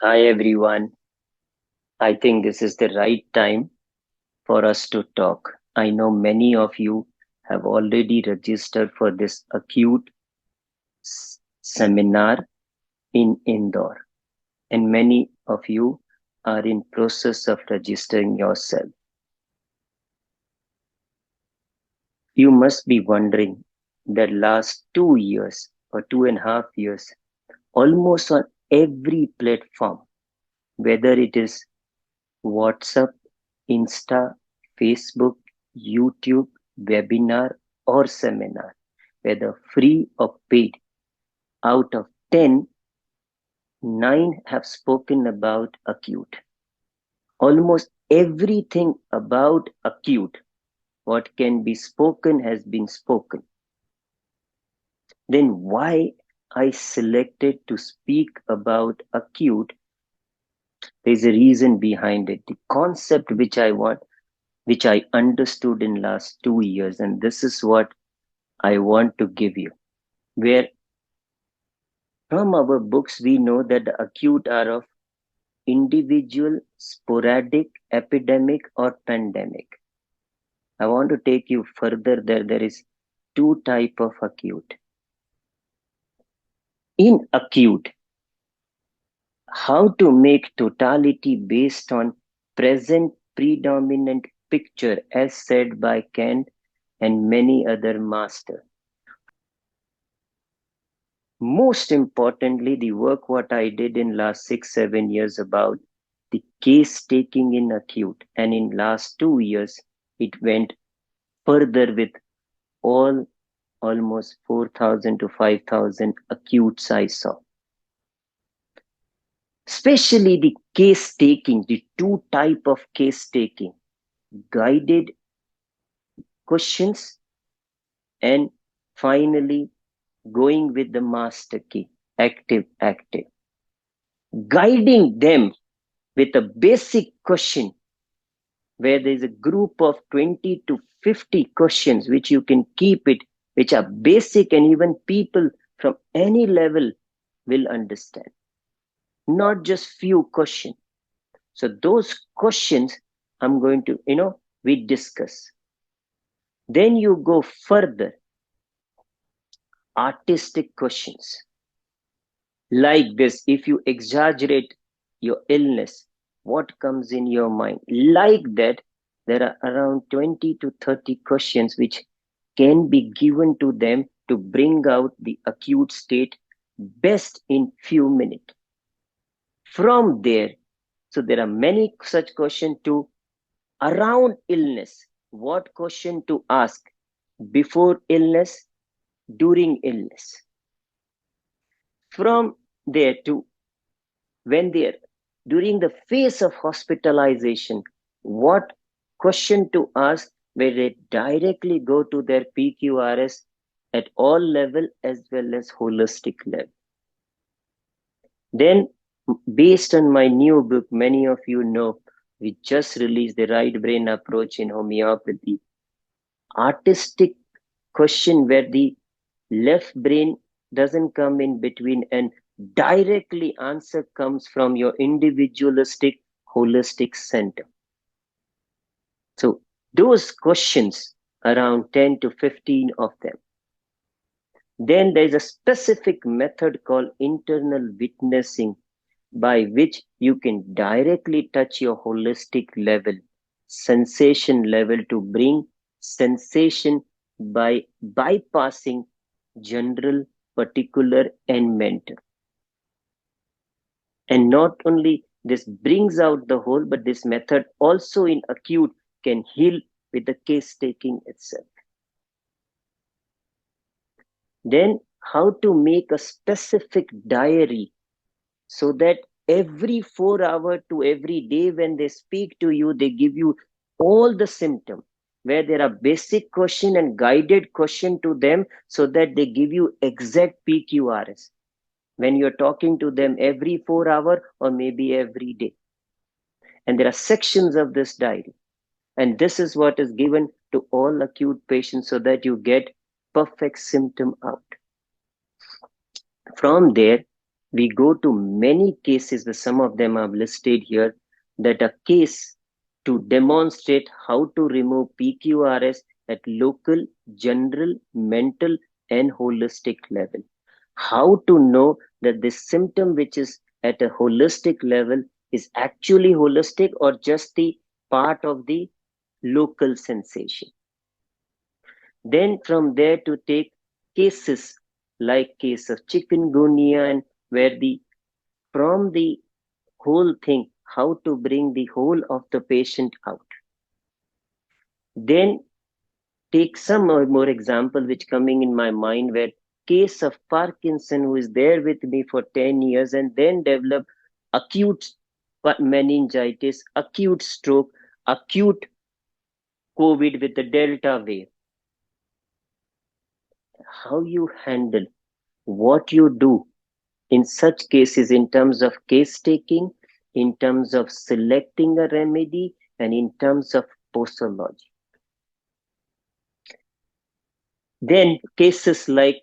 Hi everyone. I think this is the right time for us to talk. I know many of you have already registered for this acute seminar in Indore, and many of you are in process of registering yourself. You must be wondering that last 2 years or 2.5 years, almost on every platform, whether it is WhatsApp, Insta, Facebook, YouTube, webinar, or seminar, whether free or paid. Out of 10, 9 have spoken about acute. Almost everything about acute, what can be spoken, has been spoken. Then why I selected to speak about acute, there's a reason behind it. The concept which I understood in last 2 years, and this is what I want to give you. Where from our books we know that the acute are of individual, sporadic, epidemic, or pandemic. I want to take you further there. There is two type of acute. In acute, how to make totality based on present predominant picture as said by Kant and many other masters. Most importantly, the work what I did in last 6 7 years about the case taking in acute, and in last 2 years it went further with all almost 4,000 to 5,000 acutes I saw. Especially the case taking, the two type of case taking, guided questions, and finally going with the master key, active. Guiding them with a basic question where there is a group of 20 to 50 questions which you can keep it, which are basic and even people from any level will understand, not just few questions. So those questions I'm going to, we discuss. Then you go further, artistic questions like this. If you exaggerate your illness, what comes in your mind? Like that, there are around 20 to 30 questions which can be given to them to bring out the acute state best in few minutes. From there, so there are many such questions to around illness. What question to ask before illness, during illness? From there to when they're during the phase of hospitalization, what question to ask where they directly go to their PQRS at all level as well as holistic level. Then, based on my new book, many of you know we just released the right brain approach in homeopathy. Artistic question where the left brain doesn't come in between and directly answer comes from your individualistic holistic center. So those questions, around 10 to 15 of them. Then there is a specific method called internal witnessing by which you can directly touch your holistic level, sensation level, to bring sensation by bypassing general, particular, and mental. And not only this brings out the whole, but this method also in acute can heal with the case taking itself. Then how to make a specific diary so that every 4 hour to every day when they speak to you, they give you all the symptoms where there are basic question and guided question to them so that they give you exact PQRS when you're talking to them every 4 hour or maybe every day. And there are sections of this diary. And this is what is given to all acute patients so that you get perfect symptom out. From there, We go to many cases, the some of them I've listed here, that a case to demonstrate how to remove PQRS at local, general, mental, and holistic level. How to know that this symptom, which is at a holistic level, is actually holistic or just the part of the local sensation. Then from there to take cases like case of chikungunya, and where the from the whole thing, how to bring the whole of the patient out. Then take some more example which coming in my mind, where case of Parkinson, who is there with me for 10 years and then develop acute meningitis, acute stroke, acute COVID with the Delta wave. How you handle, what you do in such cases in terms of case taking, in terms of selecting a remedy, and in terms of posology. Then cases like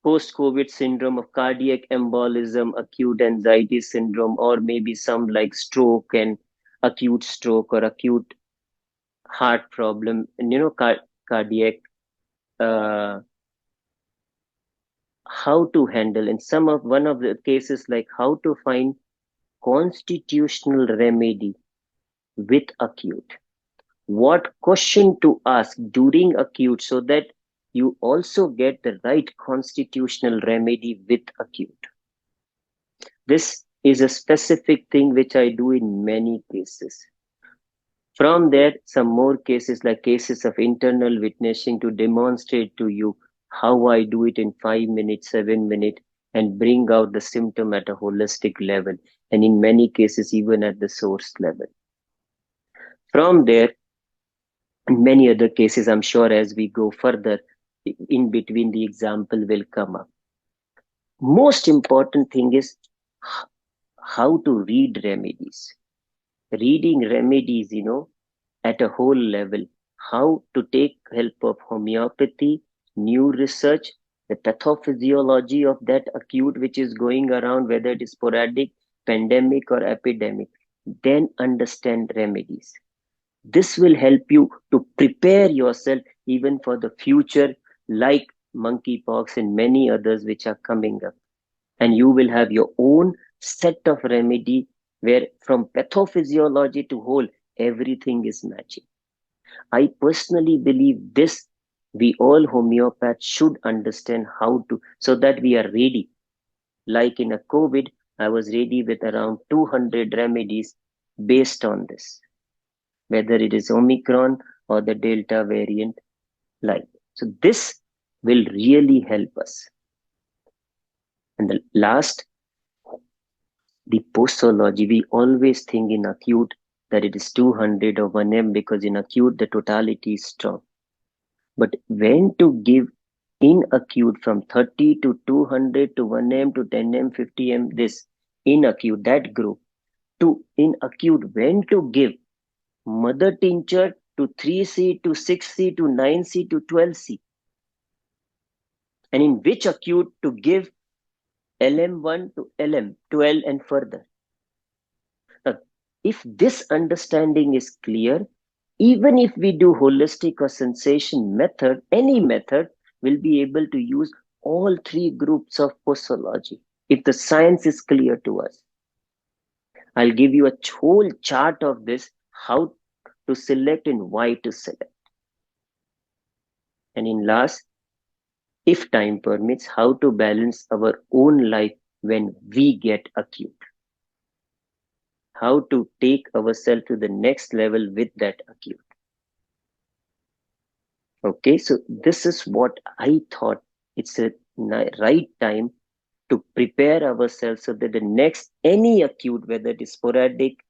post-COVID syndrome of cardiac embolism, acute anxiety syndrome, or maybe some like stroke and acute stroke or acute heart problem, and cardiac, uh, how to handle in some of one of the cases, like how to find constitutional remedy with acute, what question to ask during acute, so that you also get the right constitutional remedy with acute. This is a specific thing which I do in many cases. From there, some more cases like cases of internal witnessing to demonstrate to you how I do it in 5 minutes, 7 minutes, and bring out the symptom at a holistic level, and in many cases, even at the source level. From there, and many other cases, I'm sure as we go further, in between the example will come up. Most important thing is how to read remedies. Reading remedies, at a whole level, how to take help of homeopathy, new research, the pathophysiology of that acute which is going around, whether it is sporadic, pandemic, or epidemic, then understand remedies. This will help you to prepare yourself even for the future, like monkeypox and many others which are coming up. And you will have your own set of remedy, where from pathophysiology to whole, everything is matching. I personally believe this, we all homeopaths should understand how to, so that we are ready. Like in a COVID, I was ready with around 200 remedies based on this, whether it is Omicron or the Delta variant. Like, so this will really help us. And the last, the posology, we always think in acute that it is 200 or 1M, because in acute the totality is strong. But when to give in acute from 30 to 200 to 1M to 10M, 50M, this in acute, that group, to in acute, when to give mother tincture to 3C to 6C to 9C to 12C, and in which acute to give LM1 to LM, 12 and further. Now, if this understanding is clear, even if we do holistic or sensation method, any method will be able to use all three groups of posology if the science is clear to us. I'll give you a whole chart of this, how to select and why to select. And in last, if time permits, how to balance our own life when we get acute. How to take ourselves to the next level with that acute. Okay, so this is what I thought. It's a right time to prepare ourselves so that the next any acute, whether it is sporadic,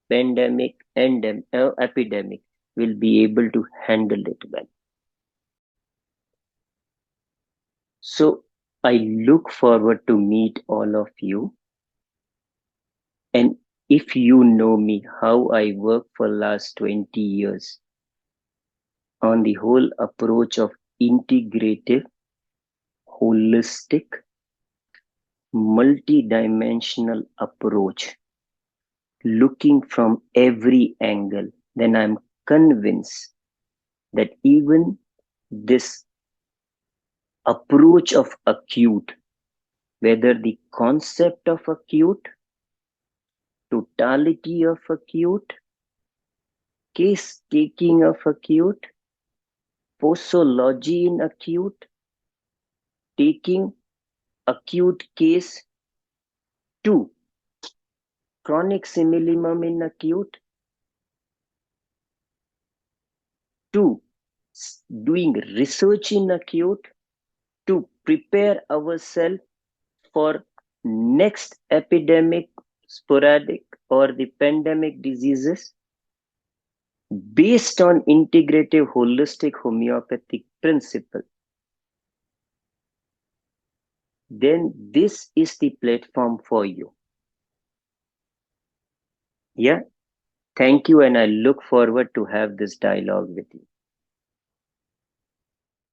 pandemic, epidemic, will be able to handle it well. So I look forward to meet all of you. And if you know me, how I work for last 20 years on the whole approach of integrative, holistic, multi-dimensional approach, looking from every angle, then I'm convinced that even this approach of acute, whether the concept of acute, totality of acute, case taking of acute, posology in acute, taking acute case to chronic similimum in acute, to doing research in acute, to prepare ourselves for next epidemic, sporadic or the pandemic diseases based on integrative holistic homeopathic principle, then this is the platform for you. Yeah, thank you, and I look forward to have this dialogue with you.